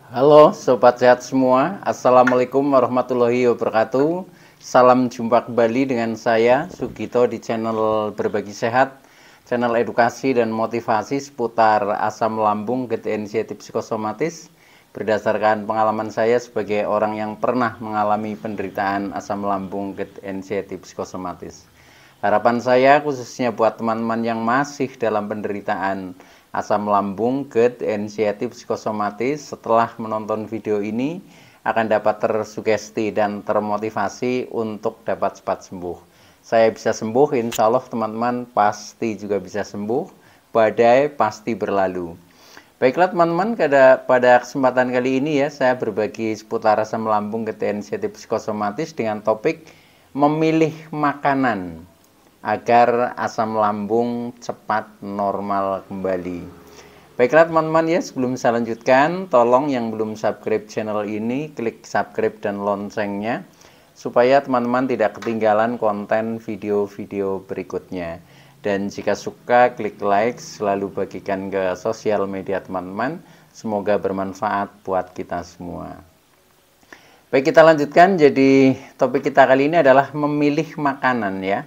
Halo Sobat Sehat semua, Assalamualaikum warahmatullahi wabarakatuh. Salam jumpa kembali dengan saya Sugito di channel Berbagi Sehat, channel edukasi dan motivasi seputar asam lambung, gejala inisiatif psikosomatis. Berdasarkan pengalaman saya sebagai orang yang pernah mengalami penderitaan asam lambung, gejala inisiatif psikosomatis. Harapan saya khususnya buat teman-teman yang masih dalam penderitaan asam lambung, GERD, inisiatif psikosomatis, setelah menonton video ini akan dapat tersugesti dan termotivasi untuk dapat cepat sembuh. Saya bisa sembuh, insya Allah teman-teman pasti juga bisa sembuh, badai pasti berlalu. Baiklah teman-teman, pada kesempatan kali ini ya, saya berbagi seputar asam lambung, GERD, inisiatif psikosomatis dengan topik memilih makanan agar asam lambung cepat normal kembali. Baiklah teman-teman ya, sebelum saya lanjutkan, tolong yang belum subscribe channel ini, klik subscribe dan loncengnya, supaya teman-teman tidak ketinggalan konten video-video berikutnya. Dan jika suka, klik like, selalu bagikan ke sosial media teman-teman, semoga bermanfaat buat kita semua. Baik, kita lanjutkan. Jadi topik kita kali ini adalah memilih makanan ya.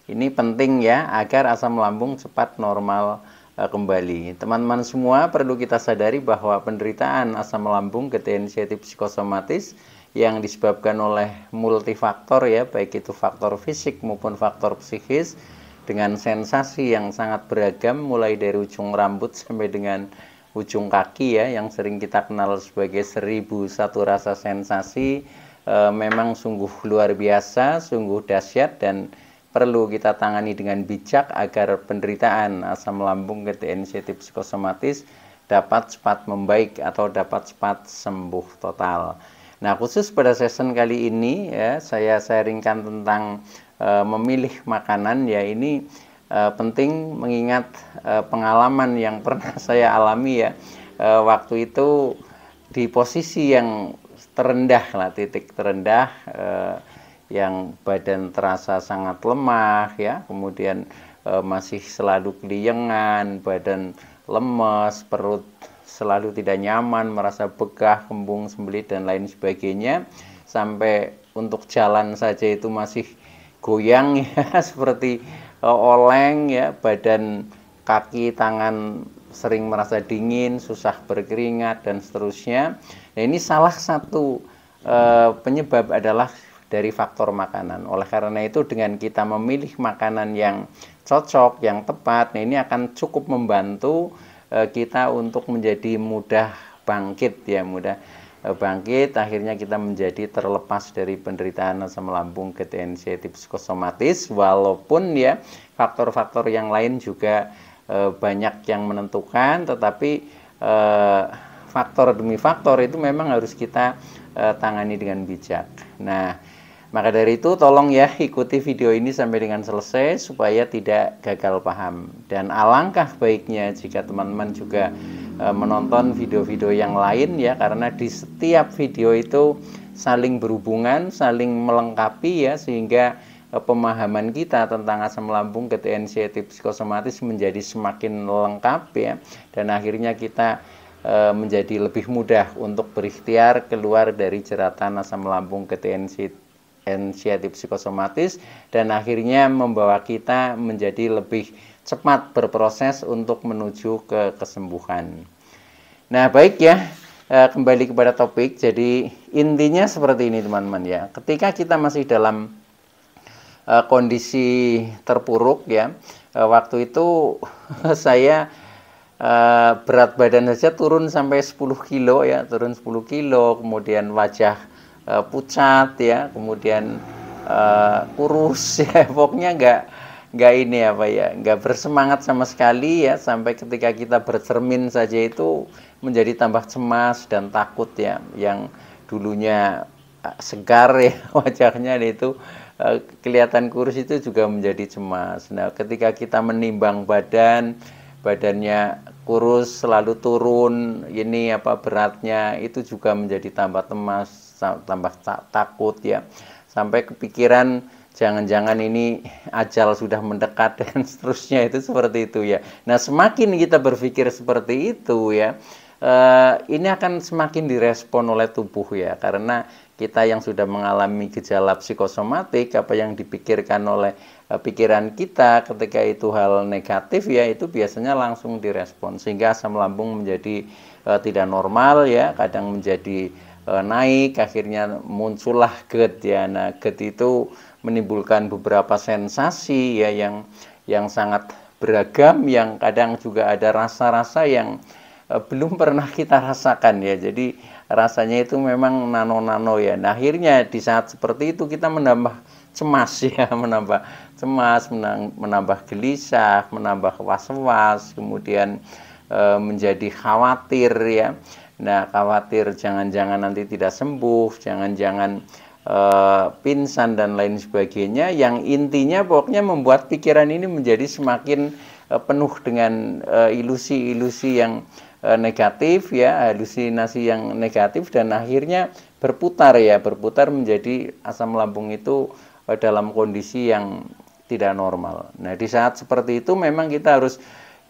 Ini penting ya, agar asam lambung cepat normal kembali. Teman-teman semua perlu kita sadari bahwa penderitaan asam lambung, gejala inisiatif psikosomatis yang disebabkan oleh multifaktor ya, baik itu faktor fisik maupun faktor psikis, dengan sensasi yang sangat beragam, mulai dari ujung rambut sampai dengan ujung kaki ya, yang sering kita kenal sebagai 1001 rasa sensasi, memang sungguh luar biasa, sungguh dahsyat, dan perlu kita tangani dengan bijak agar penderitaan asam lambung, gejala inisiatif psikosomatis dapat cepat membaik atau dapat cepat sembuh total. Nah, khusus pada session kali ini ya, saya sharingkan tentang memilih makanan ya. Ini penting mengingat pengalaman yang pernah saya alami ya. Waktu itu di posisi yang terendah lah, titik terendah, yang badan terasa sangat lemah ya, kemudian masih selalu keliengan, badan lemes, perut selalu tidak nyaman, merasa begah, kembung, sembelit dan lain sebagainya, sampai untuk jalan saja itu masih goyang ya seperti oleng ya, badan, kaki, tangan sering merasa dingin, susah berkeringat dan seterusnya. Nah, ini salah satu penyebab adalah dari faktor makanan. Oleh karena itu, dengan kita memilih makanan yang cocok, yang tepat, nah ini akan cukup membantu kita untuk menjadi mudah bangkit ya, mudah bangkit, akhirnya kita menjadi terlepas dari penderitaan asam lambung, gejala inisiatif psikosomatis, walaupun ya faktor-faktor yang lain juga banyak yang menentukan, tetapi faktor demi faktor itu memang harus kita tangani dengan bijak. Nah, maka dari itu tolong ya ikuti video ini sampai dengan selesai supaya tidak gagal paham. Dan alangkah baiknya jika teman-teman juga menonton video-video yang lain ya, karena di setiap video itu saling berhubungan, saling melengkapi ya, sehingga pemahaman kita tentang asam lambung, gejala inisiatif psikosomatis menjadi semakin lengkap ya, dan akhirnya kita menjadi lebih mudah untuk berikhtiar keluar dari jeratan asam lambung, gejala inisiatif psikosomatis, dan akhirnya membawa kita menjadi lebih cepat berproses untuk menuju ke kesembuhan. Nah, baik ya, kembali kepada topik. Jadi intinya seperti ini teman-teman ya, ketika kita masih dalam kondisi terpuruk ya, waktu itu saya berat badan saja turun sampai 10 kilo ya, turun 10 kilo, kemudian wajah pucat ya, kemudian kurus ya, pokoknya nggak ini apa ya, nggak bersemangat sama sekali ya, sampai ketika kita bercermin saja itu menjadi tambah cemas dan takut ya, yang dulunya segar ya wajahnya itu kelihatan kurus itu juga menjadi cemas. Nah, ketika kita menimbang badannya kurus, selalu turun, ini apa beratnya, itu juga menjadi tambah cemas, tambah takut ya, sampai kepikiran jangan-jangan ini ajal sudah mendekat dan seterusnya, itu seperti itu ya. Nah, semakin kita berpikir seperti itu ya, ini akan semakin direspon oleh tubuh ya, karena kita yang sudah mengalami gejala psikosomatik, apa yang dipikirkan oleh pikiran kita ketika itu hal negatif ya, itu biasanya langsung direspon, sehingga asam lambung menjadi tidak normal ya, kadang menjadi naik, akhirnya muncullah GERD ya. Nah, GERD itu menimbulkan beberapa sensasi ya yang sangat beragam, yang kadang juga ada rasa-rasa yang belum pernah kita rasakan ya. Jadi rasanya itu memang nano-nano ya. Nah, akhirnya di saat seperti itu kita menambah cemas ya, menambah cemas, menambah gelisah, menambah was-was, kemudian menjadi khawatir ya. Nah, khawatir jangan-jangan nanti tidak sembuh, jangan-jangan pingsan dan lain sebagainya, yang intinya pokoknya membuat pikiran ini menjadi semakin penuh dengan ilusi-ilusi yang negatif ya, halusinasi yang negatif, dan akhirnya berputar menjadi asam lambung itu dalam kondisi yang tidak normal. Nah, di saat seperti itu memang kita harus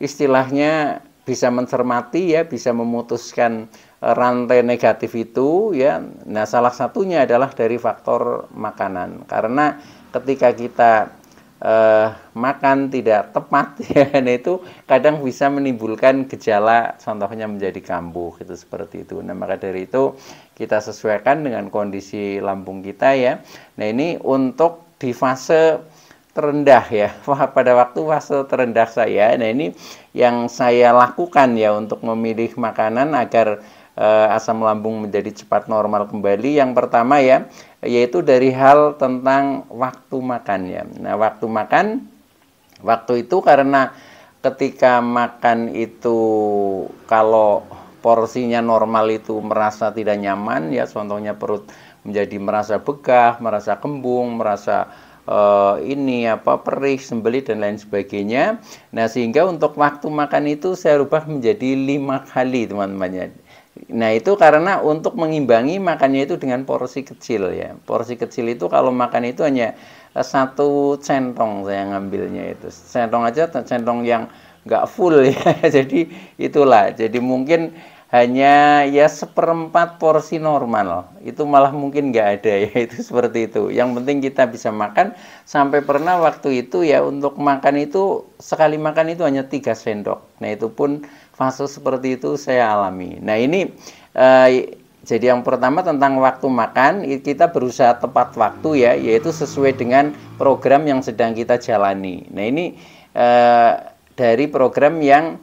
istilahnya bisa mencermati ya, bisa memutuskan rantai negatif itu ya. Nah, salah satunya adalah dari faktor makanan, karena ketika kita makan tidak tepat ya, nah itu kadang bisa menimbulkan gejala, contohnya menjadi kambuh itu, seperti itu. Nah, maka dari itu kita sesuaikan dengan kondisi lambung kita ya. Nah, ini untuk di fase terendah ya, pada waktu fase terendah saya. Nah, ini yang saya lakukan ya untuk memilih makanan agar asam lambung menjadi cepat normal kembali. Yang pertama ya, yaitu dari hal tentang waktu makan ya. Nah, waktu itu karena ketika makan itu kalau porsinya normal itu merasa tidak nyaman ya, contohnya perut menjadi merasa begah, merasa kembung, merasa perih, sembelit dan lain sebagainya. Nah, sehingga untuk waktu makan itu saya rubah menjadi 5 kali teman-teman. Nah, itu karena untuk mengimbangi makannya itu dengan porsi kecil ya. Porsi kecil itu kalau makan itu hanya 1 centong saya ngambilnya itu. Centong aja, centong yang nggak full ya. Jadi itulah. Jadi mungkin hanya ya 1/4 porsi normal, itu malah mungkin nggak ada ya, itu seperti itu. Yang penting kita bisa makan. Sampai pernah waktu itu ya, untuk makan itu sekali makan itu hanya 3 sendok. Nah, itu pun fase seperti itu saya alami. Nah, ini jadi yang pertama tentang waktu makan, kita berusaha tepat waktu ya, yaitu sesuai dengan program yang sedang kita jalani. Nah, ini dari program yang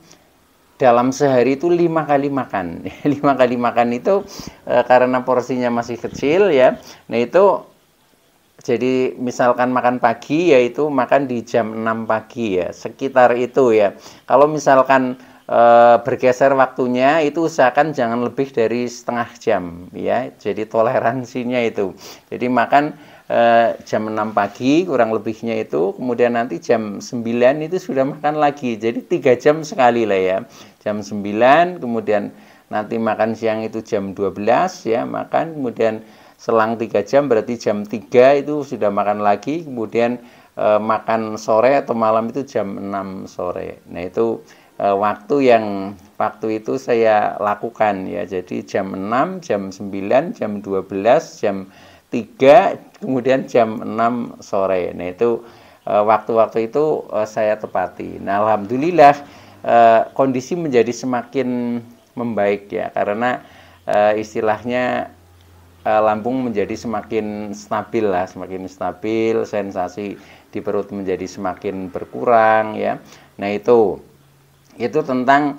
dalam sehari itu 5 kali makan. 5 kali makan itu karena porsinya masih kecil ya. Nah, itu jadi misalkan makan pagi, yaitu makan di jam 6 pagi ya, sekitar itu ya. Kalau misalkan bergeser waktunya, itu usahakan jangan lebih dari setengah jam ya. Jadi toleransinya itu. Jadi makan jam 6 pagi kurang lebihnya itu, kemudian nanti jam 9 itu sudah makan lagi. Jadi 3 jam sekali lah ya. Jam 9, kemudian nanti makan siang itu jam 12 ya, makan, kemudian selang 3 jam berarti jam 3 itu sudah makan lagi, kemudian makan sore atau malam itu jam 6 sore. Nah, itu waktu itu saya lakukan ya. Jadi jam 6, jam 9, jam 12, jam 3, kemudian jam 6 sore. Nah, itu waktu-waktu itu saya tepati. Nah, alhamdulillah kondisi menjadi semakin membaik ya, karena istilahnya lambung menjadi semakin stabil lah, semakin stabil, sensasi di perut menjadi semakin berkurang ya. Nah, itu tentang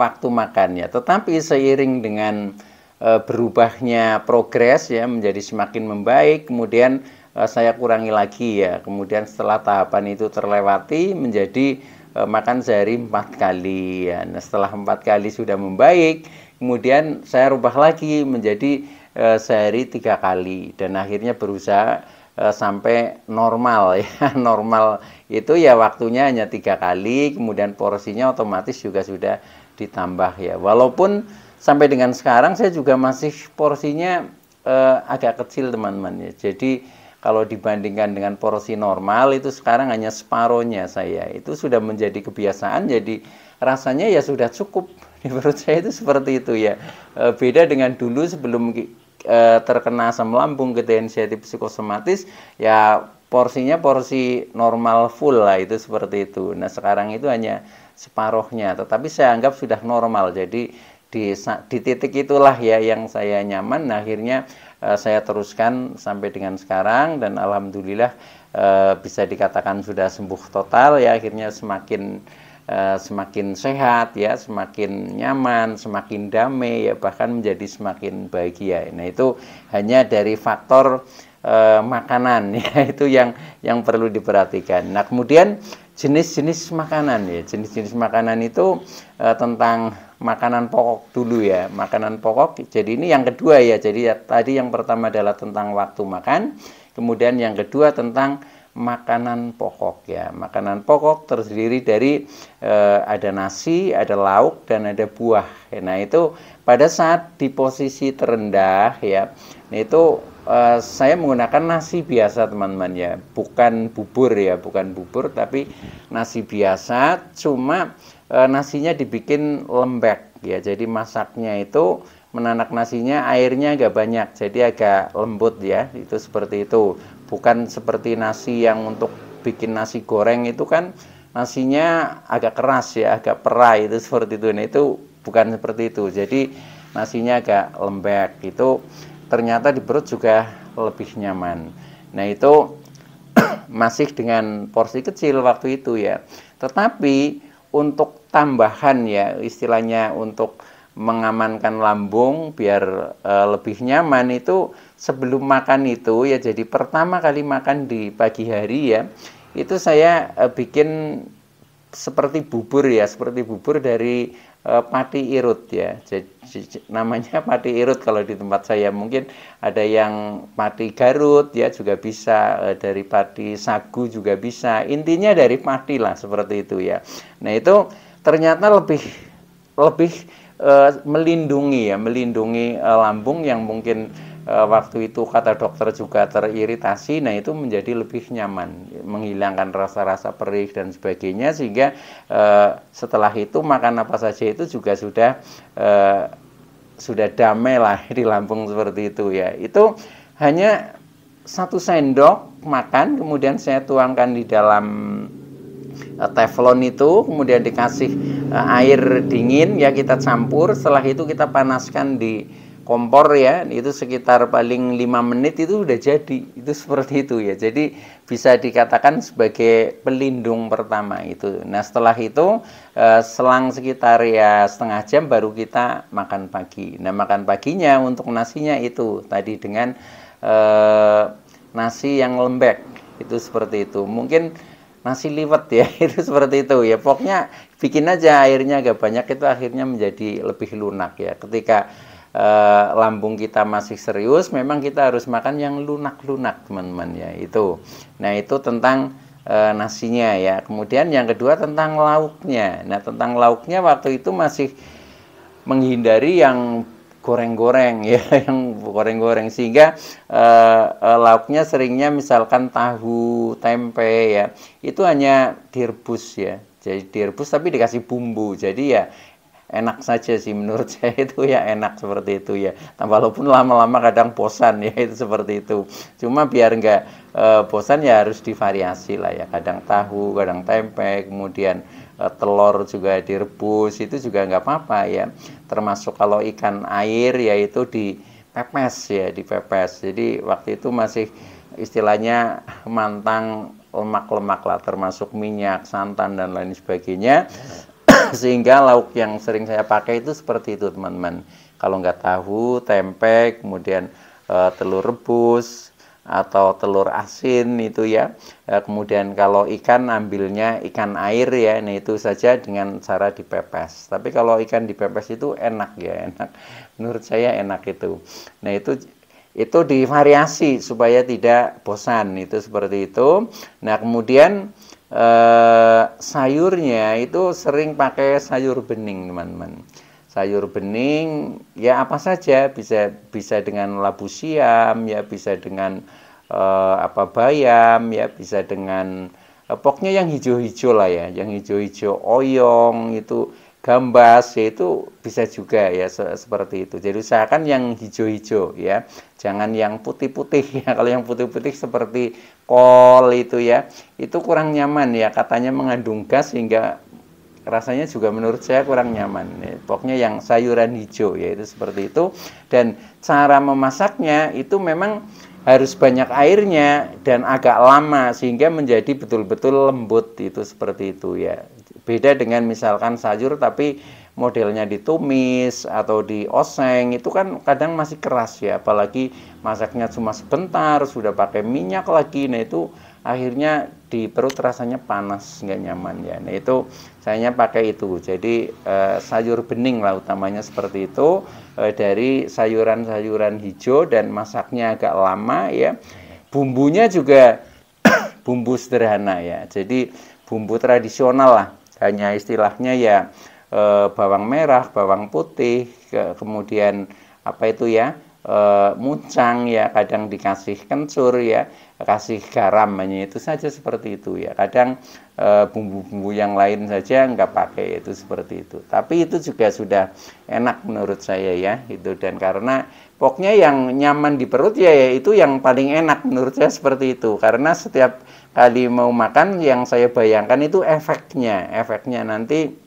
waktu makan ya. Tetapi seiring dengan berubahnya progres ya, menjadi semakin membaik, kemudian saya kurangi lagi ya. Kemudian setelah tahapan itu terlewati menjadi makan sehari 4 kali ya. Nah, setelah 4 kali sudah membaik, kemudian saya rubah lagi menjadi sehari 3 kali, dan akhirnya berusaha sampai normal ya. Normal itu ya waktunya hanya 3 kali, kemudian porsinya otomatis juga sudah ditambah ya. Walaupun sampai dengan sekarang saya juga masih porsinya agak kecil teman-teman ya. Jadi kalau dibandingkan dengan porsi normal itu sekarang hanya separohnya saya. Itu sudah menjadi kebiasaan, jadi rasanya ya sudah cukup Menurut saya itu seperti itu ya. Beda dengan dulu sebelum terkena asam lambung, gejala anxiety psikosomatis, ya porsinya porsi normal full lah, itu seperti itu. Nah sekarang itu hanya separuhnya, tetapi saya anggap sudah normal. Jadi di titik itulah ya yang saya nyaman. Nah, akhirnya saya teruskan sampai dengan sekarang, dan alhamdulillah bisa dikatakan sudah sembuh total ya. Akhirnya semakin sehat ya, semakin nyaman, semakin damai ya, bahkan menjadi semakin bahagia. Nah itu hanya dari faktor makanan ya, itu yang perlu diperhatikan. Nah kemudian jenis-jenis makanan ya, jenis-jenis makanan itu tentang makanan pokok dulu ya, makanan pokok. Jadi ini yang kedua ya. Jadi tadi yang pertama adalah tentang waktu makan, kemudian yang kedua tentang makanan pokok ya. Makanan pokok terdiri dari ada nasi, ada lauk, dan ada buah. Nah itu pada saat di posisi terendah ya, nah itu saya menggunakan nasi biasa teman-teman ya, bukan bubur ya, bukan bubur, tapi nasi biasa. Cuma nasinya dibikin lembek ya, jadi masaknya itu menanak nasinya, airnya agak banyak, jadi agak lembut ya, itu seperti itu. Bukan seperti nasi yang untuk bikin nasi goreng itu kan nasinya agak keras ya, agak perai, itu seperti itu. Nah itu bukan seperti itu, jadi nasinya agak lembek, itu ternyata di perut juga lebih nyaman. Nah itu masih dengan porsi kecil waktu itu ya. Tetapi untuk tambahan ya, istilahnya untuk mengamankan lambung biar lebih nyaman, itu sebelum makan itu ya, jadi pertama kali makan di pagi hari ya, itu saya bikin seperti bubur ya, seperti bubur dari pati irut ya. Jadi, namanya pati irut kalau di tempat saya. Mungkin ada yang pati Garut ya, juga bisa, dari pati sagu juga bisa. Intinya dari pati lah, seperti itu ya. Nah itu ternyata lebih melindungi ya, melindungi lambung yang mungkin waktu itu kata dokter juga teriritasi. Nah itu menjadi lebih nyaman, menghilangkan rasa-rasa perih dan sebagainya, sehingga setelah itu makan apa saja itu juga sudah damai lah di lambung, seperti itu ya. Itu hanya 1 sendok makan, kemudian saya tuangkan di dalam teflon itu, kemudian dikasih air dingin ya, kita campur. Setelah itu kita panaskan di kompor ya, itu sekitar paling 5 menit itu udah jadi. Itu seperti itu ya. Jadi bisa dikatakan sebagai pelindung pertama itu. Nah setelah itu selang sekitar ya setengah jam baru kita makan pagi. Nah makan paginya untuk nasinya itu tadi dengan nasi yang lembek, itu seperti itu. Mungkin nasi liwet ya, itu seperti itu ya. Pokoknya bikin aja airnya agak banyak, itu akhirnya menjadi lebih lunak ya. Ketika lambung kita masih serius, memang kita harus makan yang lunak-lunak teman-teman ya, itu. Nah itu tentang nasinya ya. Kemudian yang kedua tentang lauknya. Nah tentang lauknya waktu itu masih menghindari yang goreng-goreng ya, yang goreng-goreng, sehingga lauknya seringnya misalkan tahu, tempe ya, itu hanya direbus ya. Jadi direbus tapi dikasih bumbu. Jadi ya enak saja sih menurut saya, itu ya enak seperti itu ya. Nah, walaupun lama-lama kadang bosan ya, itu seperti itu. Cuma biar nggak bosan ya harus divariasi lah ya. Kadang tahu, kadang tempe, kemudian telur juga direbus, itu juga nggak apa-apa ya. Termasuk kalau ikan air ya itu dipepes ya, dipepes. Jadi waktu itu masih istilahnya mantang lemak-lemak lah, termasuk minyak, santan dan lain sebagainya. Sehingga lauk yang sering saya pakai itu seperti itu teman-teman. Kalau nggak tahu, tempe, kemudian telur rebus atau telur asin itu ya. Kemudian kalau ikan ambilnya ikan air ya, nah itu saja dengan cara dipepes. Tapi kalau ikan dipepes itu enak ya, enak. Menurut saya enak itu. Nah itu divariasi supaya tidak bosan, itu seperti itu. Nah kemudian sayurnya itu sering pakai sayur bening teman-teman. Sayur bening ya apa saja, bisa dengan labu siam ya, bisa dengan bayam ya, bisa dengan pokoknya yang hijau-hijau lah ya, yang hijau-hijau, oyong itu, gambas, yaitu bisa juga ya seperti itu. Jadi usahakan yang hijau-hijau ya, jangan yang putih-putih ya. Kalau yang putih-putih seperti kol itu ya, itu kurang nyaman ya, katanya mengandung gas sehingga rasanya juga menurut saya kurang nyaman ya. Pokoknya yang sayuran hijau ya, itu seperti itu. Dan cara memasaknya itu memang harus banyak airnya dan agak lama sehingga menjadi betul-betul lembut, itu seperti itu ya. Beda dengan misalkan sayur tapi modelnya ditumis atau dioseng, itu kan kadang masih keras ya, apalagi masaknya cuma sebentar sudah pakai minyak lagi. Nah itu akhirnya di perut rasanya panas, nggak nyaman ya. Nah itu saya pakai itu, jadi sayur bening lah utamanya seperti itu, dari sayuran-sayuran hijau dan masaknya agak lama ya. Bumbunya juga bumbu sederhana ya, jadi bumbu tradisional lah, hanya istilahnya ya bawang merah, bawang putih, kemudian apa itu ya, muncang ya, kadang dikasih kencur ya, kasih garam, hanya itu saja seperti itu ya. Kadang bumbu-bumbu yang lain saja nggak pakai, itu seperti itu. Tapi itu juga sudah enak menurut saya ya itu. Dan karena pokoknya yang nyaman di perut ya, itu yang paling enak menurut saya seperti itu. Karena setiap kali mau makan yang saya bayangkan itu efeknya nanti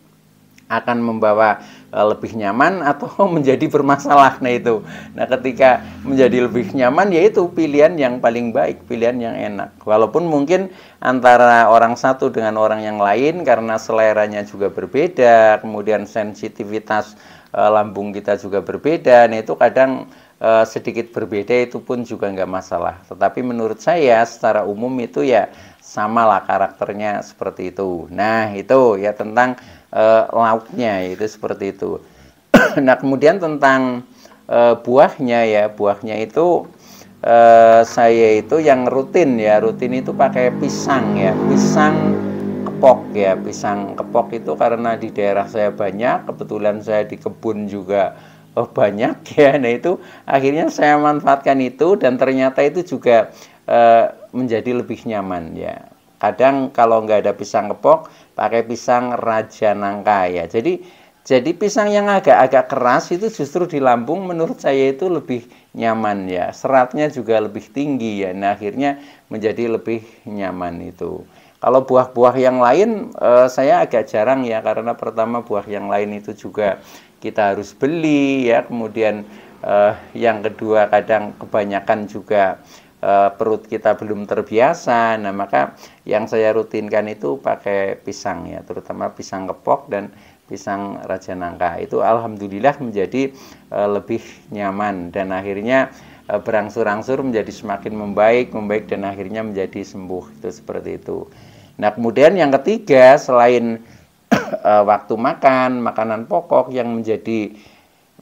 akan membawa lebih nyaman atau menjadi bermasalah. Nah itu, nah ketika menjadi lebih nyaman, yaitu pilihan yang paling baik, pilihan yang enak. Walaupun mungkin antara orang satu dengan orang yang lain karena seleranya juga berbeda, kemudian sensitivitas lambung kita juga berbeda. Nah itu kadang sedikit berbeda, itu pun juga nggak masalah. Tetapi menurut saya secara umum itu ya samalah karakternya seperti itu. Nah itu ya tentang lauknya, itu seperti itu. Nah kemudian tentang buahnya ya, buahnya itu saya itu yang rutin itu pakai pisang ya, pisang kepok ya. Pisang kepok itu karena di daerah saya banyak, kebetulan saya di kebun juga banyak ya. Nah itu akhirnya saya manfaatkan itu, dan ternyata itu juga menjadi lebih nyaman ya. Kadang kalau nggak ada pisang kepok, pakai pisang raja nangka ya. Jadi pisang yang agak-agak keras itu justru di lambung menurut saya itu lebih nyaman ya. Seratnya juga lebih tinggi ya. Nah akhirnya menjadi lebih nyaman itu. Kalau buah-buah yang lain saya agak jarang ya, karena pertama buah yang lain itu juga kita harus beli ya. Kemudian yang kedua kadang kebanyakan juga perut kita belum terbiasa. Nah maka yang saya rutinkan itu pakai pisang ya, terutama pisang kepok dan pisang raja nangka. Itu alhamdulillah menjadi lebih nyaman, dan akhirnya berangsur-angsur menjadi semakin membaik dan akhirnya menjadi sembuh, itu seperti itu. Nah kemudian yang ketiga, selain waktu makan, makanan pokok, yang menjadi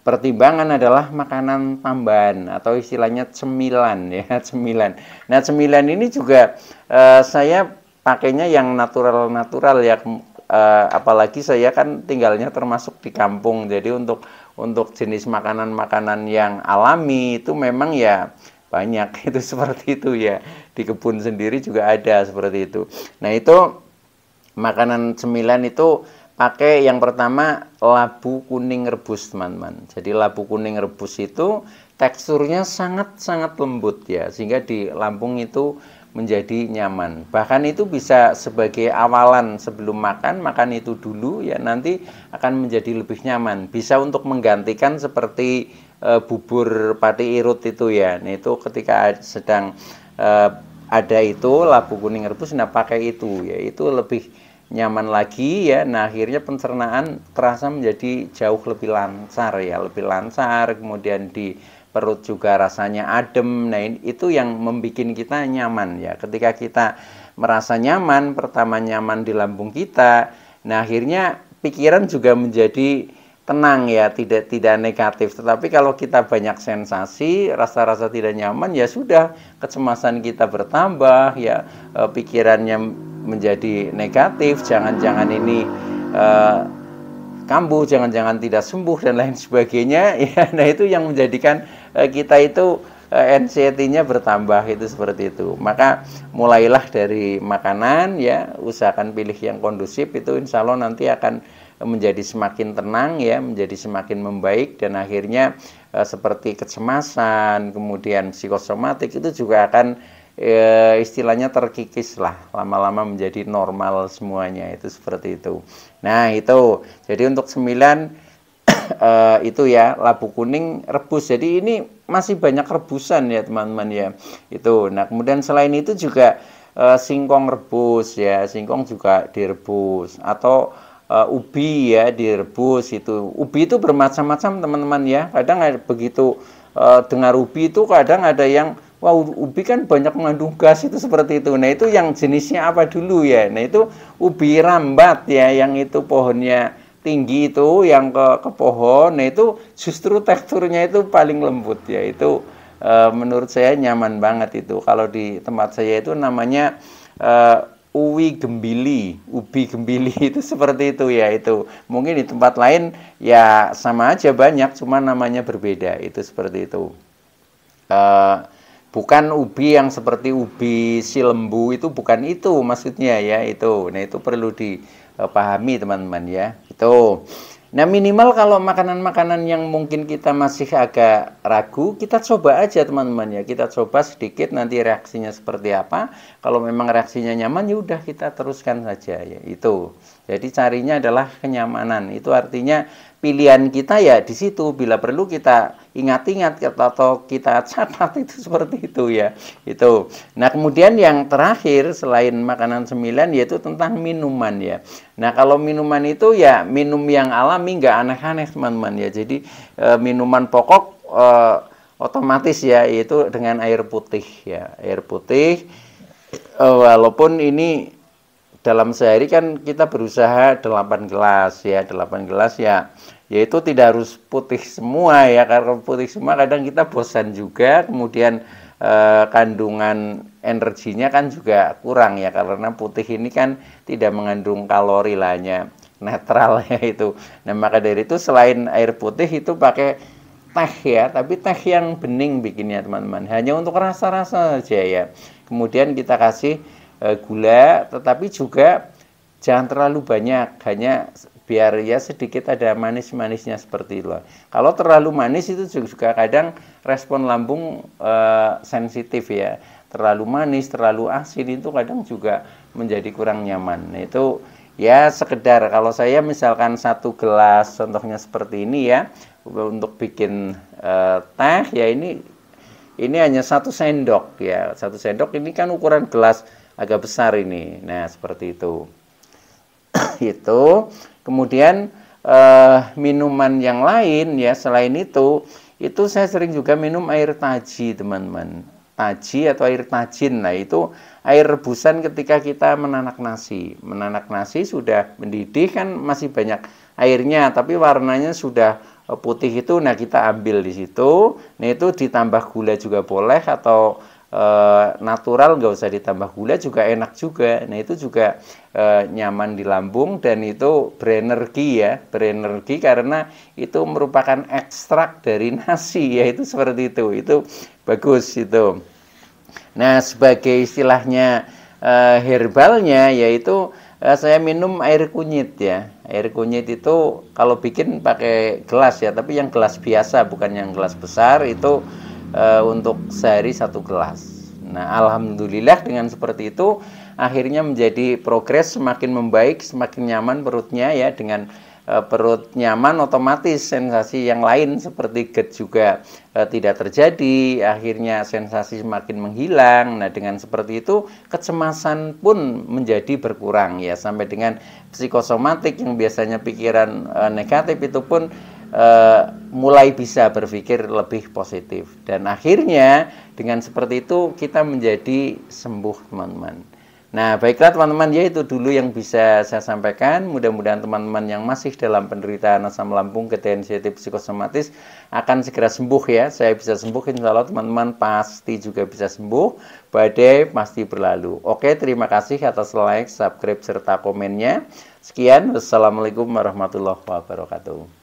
pertimbangan adalah makanan tambahan atau istilahnya cemilan ya, cemilan. Nah cemilan ini juga saya pakainya yang natural ya, apalagi saya kan tinggalnya termasuk di kampung, jadi untuk jenis makanan-makanan yang alami itu memang ya banyak itu seperti itu ya, di kebun sendiri juga ada seperti itu. Nah itu makanan cemilan itu pakai yang pertama labu kuning rebus teman-teman. Jadi labu kuning rebus itu teksturnya sangat-sangat lembut ya, sehingga di lambung itu menjadi nyaman. Bahkan itu bisa sebagai awalan sebelum makan itu dulu ya, nanti akan menjadi lebih nyaman. Bisa untuk menggantikan seperti bubur pati irut itu ya. Nah itu ketika sedang ada itu labu kuning rebus, nah pakai itu ya, itu lebih nyaman lagi ya. Nah akhirnya pencernaan terasa menjadi jauh lebih lancar ya, lebih lancar, kemudian di perut juga rasanya adem. Nah itu yang membuat kita nyaman ya. Ketika kita merasa nyaman, pertama nyaman di lambung kita, nah akhirnya pikiran juga menjadi tenang ya, tidak negatif. Tetapi kalau kita banyak sensasi, rasa-rasa tidak nyaman, ya sudah, kecemasan kita bertambah ya, pikirannya menjadi negatif, jangan-jangan ini kambuh, jangan-jangan tidak sembuh dan lain sebagainya ya. Nah itu yang menjadikan kita itu anxiety-nya bertambah, itu seperti itu. Maka mulailah dari makanan ya, usahakan pilih yang kondusif, itu insya Allah nanti akan menjadi semakin tenang ya, menjadi semakin membaik, dan akhirnya seperti kecemasan, kemudian psikosomatik itu juga akan istilahnya terkikis lah, lama-lama menjadi normal semuanya, itu seperti itu. Nah itu, jadi untuk 9 itu ya, labu kuning rebus. Jadi ini masih banyak rebusan ya teman-teman ya. Itu. Nah, kemudian selain itu juga singkong rebus ya, singkong juga direbus, atau ubi ya direbus itu. Ubi itu bermacam-macam teman-teman ya. Kadang begitu dengar ubi itu kadang ada yang wah, ubi kan banyak mengandung gas itu seperti itu. Nah, itu yang jenisnya apa dulu ya? Nah, itu ubi rambat ya, yang itu pohonnya tinggi itu, yang ke pohon. Nah, itu justru teksturnya itu paling lembut ya. Itu menurut saya nyaman banget itu. Kalau di tempat saya itu namanya ubi gembili itu seperti itu ya. Itu mungkin di tempat lain ya sama aja banyak, cuma namanya berbeda, itu seperti itu. Bukan ubi yang seperti ubi si lembu, itu bukan itu maksudnya ya. Itu, nah itu perlu dipahami teman-teman ya. Itu. Nah, minimal kalau makanan-makanan yang mungkin kita masih agak ragu, kita coba aja teman-teman ya. Kita coba sedikit, nanti reaksinya seperti apa. Kalau memang reaksinya nyaman, ya udah kita teruskan saja ya. Itu. Jadi carinya adalah kenyamanan. Itu artinya pilihan kita ya di situ. Bila perlu kita ingat-ingat atau kita catat, itu seperti itu ya. Itu. Nah, kemudian yang terakhir selain makanan 9 yaitu tentang minuman ya. Nah, kalau minuman itu ya minum yang alami, nggak aneh-aneh teman-teman ya. Jadi minuman pokok otomatis ya, yaitu dengan air putih ya. Air putih walaupun ini dalam sehari kan kita berusaha 8 gelas ya, 8 gelas ya. Yaitu tidak harus putih semua ya, karena putih semua kadang kita bosan juga, kemudian kandungan energinya kan juga kurang ya, karena putih ini kan tidak mengandung kalori lah, hanya netral ya itu. Nah, maka dari itu selain air putih itu pakai teh ya, tapi teh yang bening bikinnya teman-teman, hanya untuk rasa-rasa saja ya. Kemudian kita kasih gula, tetapi juga jangan terlalu banyak, hanya biar ya sedikit ada manis-manisnya seperti itu. Kalau terlalu manis itu juga kadang respon lambung sensitif ya. Terlalu manis, terlalu asin itu kadang juga menjadi kurang nyaman. Nah, itu ya sekedar, kalau saya misalkan 1 gelas contohnya seperti ini ya, untuk bikin teh ya, ini hanya 1 sendok ya. 1 sendok ini kan ukuran gelas agak besar ini. Nah, seperti itu. Itu. Kemudian minuman yang lain ya selain itu saya sering juga minum air taji teman-teman. Taji atau air tajin. Nah, itu air rebusan ketika kita menanak nasi. Menanak nasi sudah mendidih kan masih banyak airnya, tapi warnanya sudah putih itu. Nah, kita ambil di situ. Nah, itu ditambah gula juga boleh, atau natural, nggak usah ditambah gula juga enak juga. Nah, itu juga nyaman di lambung, dan itu berenergi ya, berenergi karena itu merupakan ekstrak dari nasi ya, itu seperti itu bagus itu. Nah, sebagai istilahnya herbalnya yaitu saya minum air kunyit ya. Air kunyit itu kalau bikin pakai gelas ya, tapi yang gelas biasa, bukan yang gelas besar. Itu untuk sehari 1 gelas. Nah, alhamdulillah dengan seperti itu akhirnya menjadi progres, semakin membaik, semakin nyaman perutnya ya. Dengan perut nyaman, otomatis sensasi yang lain seperti GERD juga tidak terjadi, akhirnya sensasi semakin menghilang. Nah, dengan seperti itu kecemasan pun menjadi berkurang ya, sampai dengan psikosomatik yang biasanya pikiran negatif itu pun mulai bisa berpikir lebih positif, dan akhirnya dengan seperti itu kita menjadi sembuh teman-teman. Nah, baiklah teman-teman, ya itu dulu yang bisa saya sampaikan. Mudah-mudahan teman-teman yang masih dalam penderitaan asam lambung, gejala sensitif psikosomatis akan segera sembuh ya. Saya bisa sembuh, insya Allah teman-teman pasti juga bisa sembuh. Badai pasti berlalu. Oke, terima kasih atas like, subscribe, serta komennya. Sekian, wassalamualaikum warahmatullahi wabarakatuh.